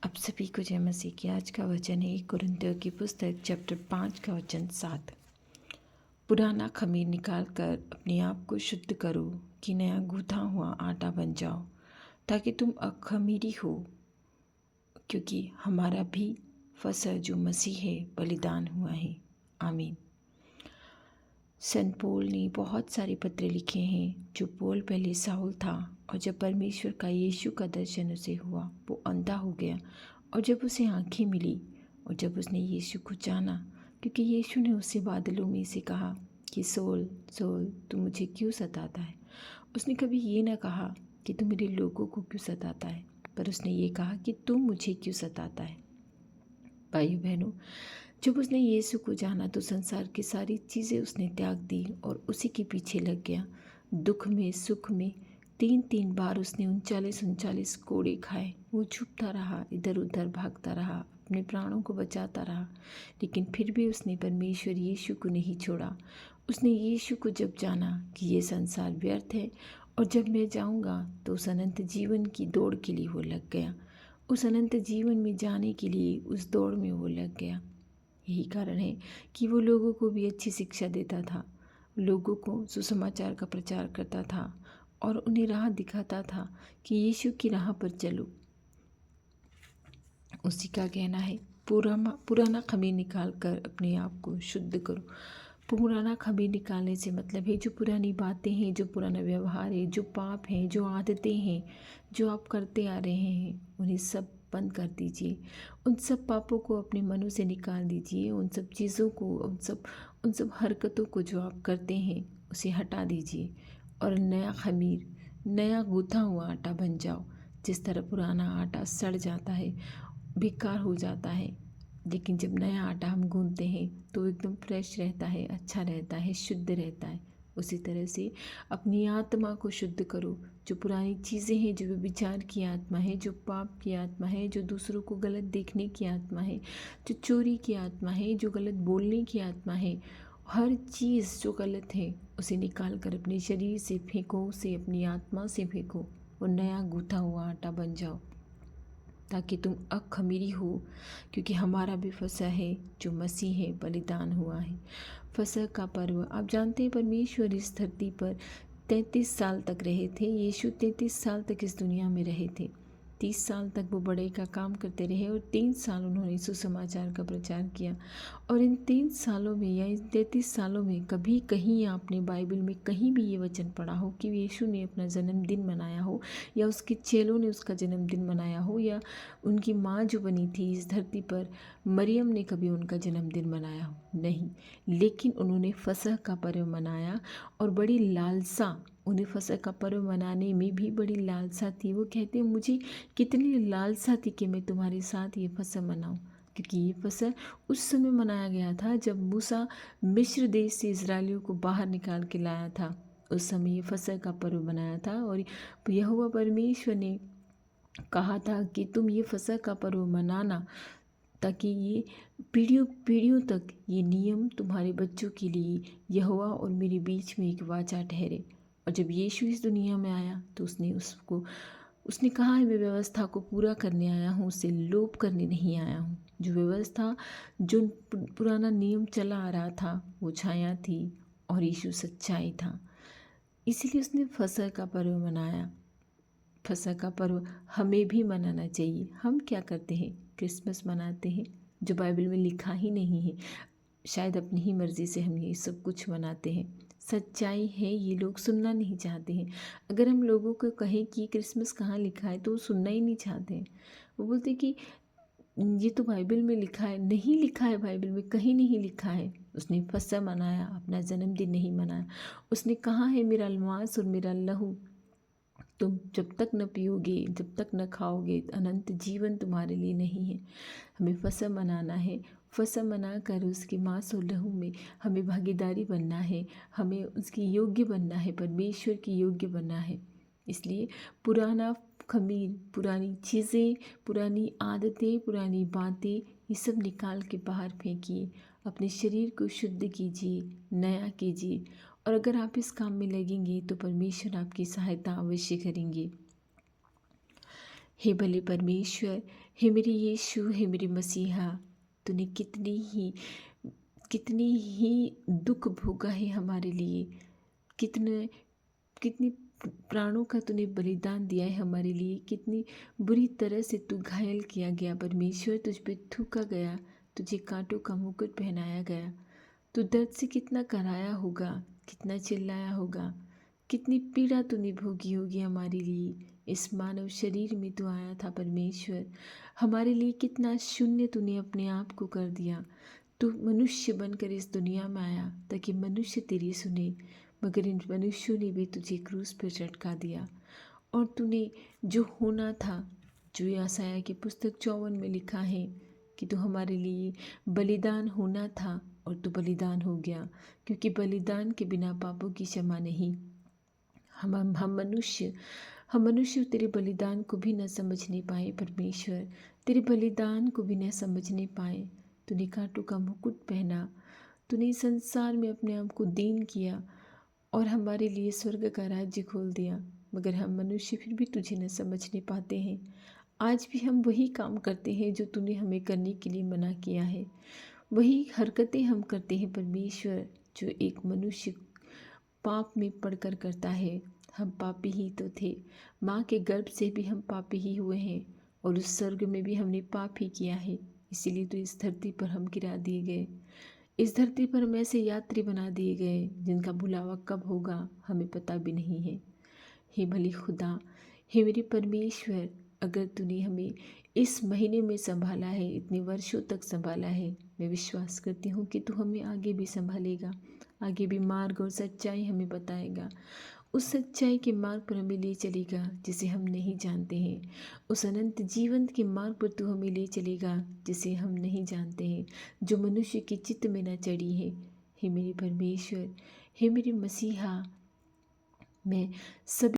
आप सभी को जय मसीह की। आज का वचन है 1 कुरिन्थियों की पुस्तक चैप्टर 5 का वचन 7। पुराना खमीर निकाल कर अपने आप को शुद्ध करो कि नया गूथा हुआ आटा बन जाओ, ताकि तुम अखमीरी हो, क्योंकि हमारा भी फसह जो मसीह है बलिदान हुआ है। आमीन। संत पौल ने बहुत सारे पत्र लिखे हैं। जो पौल पहले साउल था, और जब परमेश्वर का यीशु का दर्शन उसे हुआ, वो अंधा हो गया। और जब उसे आंखें मिली और जब उसने यीशु को जाना, क्योंकि यीशु ने उसे बादलों में से कहा कि सोल सोल तू मुझे क्यों सताता है। उसने कभी ये ना कहा कि तू मेरे लोगों को क्यों सताता है, पर उसने ये कहा कि तू मुझे क्यों सताता है। भाइयों बहनों, जब उसने यीशु को जाना तो संसार की सारी चीज़ें उसने त्याग दी और उसी के पीछे लग गया। दुख में सुख में 3-3 बार उसने 39 कोड़े खाए। वो झुकता रहा, इधर उधर भागता रहा, अपने प्राणों को बचाता रहा, लेकिन फिर भी उसने परमेश्वर यीशु को नहीं छोड़ा। उसने यीशु को जब जाना कि ये संसार व्यर्थ है और जब मैं जाऊंगा तो उस अनंत जीवन की दौड़ के लिए वो लग गया। उस अनंत जीवन में जाने के लिए उस दौड़ में वो लग गया। यही कारण है कि वो लोगों को भी अच्छी शिक्षा देता था, लोगों को सुसमाचार का प्रचार करता था और उन्हें राह दिखाता था कि यीशु की राह पर चलो। उसी का कहना है, पुराना खमीर निकाल कर अपने आप को शुद्ध करो। पुराना खमीर निकालने से मतलब है जो पुरानी बातें हैं, जो पुराना व्यवहार है, जो पाप हैं, जो आदतें हैं, जो आप करते आ रहे हैं, उन्हें सब बंद कर दीजिए। उन सब पापों को अपने मनों से निकाल दीजिए। उन सब चीज़ों को, उन सब हरकतों को जो आप करते हैं उसे हटा दीजिए और नया खमीर, नया गूथा हुआ आटा बन जाओ। जिस तरह पुराना आटा सड़ जाता है, बेकार हो जाता है, लेकिन जब नया आटा हम गूंथते हैं तो एकदम फ्रेश रहता है, अच्छा रहता है, शुद्ध रहता है। उसी तरह से अपनी आत्मा को शुद्ध करो। जो पुरानी चीज़ें हैं, जो विचार की आत्मा है, जो पाप की आत्मा है, जो दूसरों को गलत देखने की आत्मा है, जो चोरी की आत्मा है, जो गलत बोलने की आत्मा है, हर चीज़ जो गलत है उसे निकाल कर अपने शरीर से फेंको, उसे अपनी आत्मा से फेंको और नया गूथा हुआ आटा बन जाओ, ताकि तुम अखमीरी हो, क्योंकि हमारा भी फसह है जो मसीह है बलिदान हुआ है। फसह का पर्व आप जानते हैं, परमेश्वर इस धरती पर 33 साल तक रहे थे। यीशु 33 साल तक इस दुनिया में रहे थे। 30 साल तक वो बड़े का काम करते रहे और 3 साल उन्होंने सुसमाचार का प्रचार किया। और इन 3 सालों में या इन 33 सालों में कभी कहीं आपने बाइबल में कहीं भी ये वचन पढ़ा हो कि यीशु ने अपना जन्मदिन मनाया हो, या उसके चेलों ने उसका जन्मदिन मनाया हो, या उनकी माँ जो बनी थी इस धरती पर, मरियम ने कभी उनका जन्मदिन मनाया हो? नहीं। लेकिन उन्होंने फसह का पर्व मनाया और बड़ी लालसा, उन्हें फसह का पर्व मनाने में भी बड़ी लालसा थी। वो कहते हैं, मुझे कितनी लालसा थी कि मैं तुम्हारे साथ ये फसह मनाऊं, क्योंकि ये फसह उस समय मनाया गया था जब मूसा मिस्र देश से इजरायलियों को बाहर निकाल के लाया था। उस समय ये फसह का पर्व मनाया था और यहोवा परमेश्वर ने कहा था कि तुम ये फसह का पर्व मनाना, ताकि ये पीढ़ियों पीढ़ियों तक ये नियम तुम्हारे बच्चों के लिए यहोवा और मेरे बीच में एक वाचा ठहरे। और जब यीशु इस दुनिया में आया तो उसने कहा है, मैं व्यवस्था को पूरा करने आया हूँ, उसे लोप करने नहीं आया हूँ। जो व्यवस्था, जो पुराना नियम चला आ रहा था, वो छाया थी और यीशु सच्चाई था। इसीलिए उसने फसह का पर्व मनाया। फसह का पर्व हमें भी मनाना चाहिए। हम क्या करते हैं? क्रिसमस मनाते हैं, जो बाइबल में लिखा ही नहीं है। शायद अपनी ही मर्ज़ी से हम ये सब कुछ मनाते हैं। सच्चाई है, ये लोग सुनना नहीं चाहते हैं। अगर हम लोगों को कहें कि क्रिसमस कहाँ लिखा है तो वो सुनना ही नहीं चाहते हैं। वो बोलते हैं कि ये तो बाइबल में लिखा है। नहीं लिखा है, बाइबल में कहीं नहीं लिखा है। उसने फसह मनाया, अपना जन्मदिन नहीं मनाया। उसने कहा है, मेरा मांस और मेरा लहू तुम जब तक न पियोगे, जब तक न खाओगे, अनंत जीवन तुम्हारे लिए नहीं है। हमें फसह मनाना है। फसह मना कर उसके मांस और लहू में हमें भागीदारी बनना है, हमें उसकी योग्य बनना है, परमेश्वर की योग्य बनना है। इसलिए पुराना खमीर, पुरानी चीज़ें, पुरानी आदतें, पुरानी बातें, ये सब निकाल के बाहर फेंकिए। अपने शरीर को शुद्ध कीजिए, नया कीजिए। और अगर आप इस काम में लगेंगे तो परमेश्वर आपकी सहायता अवश्य करेंगे। हे भले परमेश्वर, हे मेरे यीशु, हे मेरे मसीहा, तूने कितनी ही दुख भोगा है हमारे लिए, कितने कितनी प्राणों का तूने बलिदान दिया है हमारे लिए, कितनी बुरी तरह से तू घायल किया गया परमेश्वर, तुझ पे थूका गया, तुझे कांटों का मुकुट पहनाया गया, तू दर्द से कितना कराया होगा, कितना चिल्लाया होगा, कितनी पीड़ा तूने भोगी होगी हमारे लिए। इस मानव शरीर में तू आया था परमेश्वर, हमारे लिए कितना शून्य तूने अपने आप को कर दिया। तू मनुष्य बनकर इस दुनिया में आया ताकि मनुष्य तेरी सुने, मगर इन मनुष्यों ने भी तुझे क्रूस पर चटका दिया। और तूने जो होना था, जो यशायाह की पुस्तक 54 में लिखा है कि तू हमारे लिए बलिदान होना था, और तू बलिदान हो गया, क्योंकि बलिदान के बिना पापों की क्षमा नहीं। हम मनुष्य तेरे बलिदान को भी न समझने पाए परमेश्वर, तेरे बलिदान को भी न समझने पाए। तूने कांटों का मुकुट पहना, तूने संसार में अपने आप को दीन किया और हमारे लिए स्वर्ग का राज्य खोल दिया, मगर हम मनुष्य फिर भी तुझे न समझने पाते हैं। आज भी हम वही काम करते हैं जो तूने हमें करने के लिए मना किया है, वही हरकतें हम करते हैं परमेश्वर, जो एक मनुष्य पाप में पड़कर करता है। हम पापी ही तो थे, माँ के गर्भ से भी हम पापी ही हुए हैं, और उस स्वर्ग में भी हमने पाप ही किया है। इसीलिए तो इस धरती पर हम गिरा दिए गए, इस धरती पर हम ऐसे यात्री बना दिए गए जिनका बुलावा कब होगा हमें पता भी नहीं है। हे भली खुदा, हे मेरे परमेश्वर, अगर तूने हमें इस महीने में संभाला है, इतने वर्षों तक संभाला है, मैं विश्वास करती हूँ कि तू हमें आगे भी संभालेगा, आगे भी मार्ग और सच्चाई हमें बताएगा। उस सच्चाई के मार्ग पर हमें ले चलेगा जिसे हम नहीं जानते हैं, उस अनंत जीवन के मार्ग पर तू हमें ले चलेगा जिसे हम नहीं जानते हैं, जो मनुष्य के चित्त में न चढ़ी है। हे मेरे परमेश्वर, हे मेरे मसीहा, मैं सभी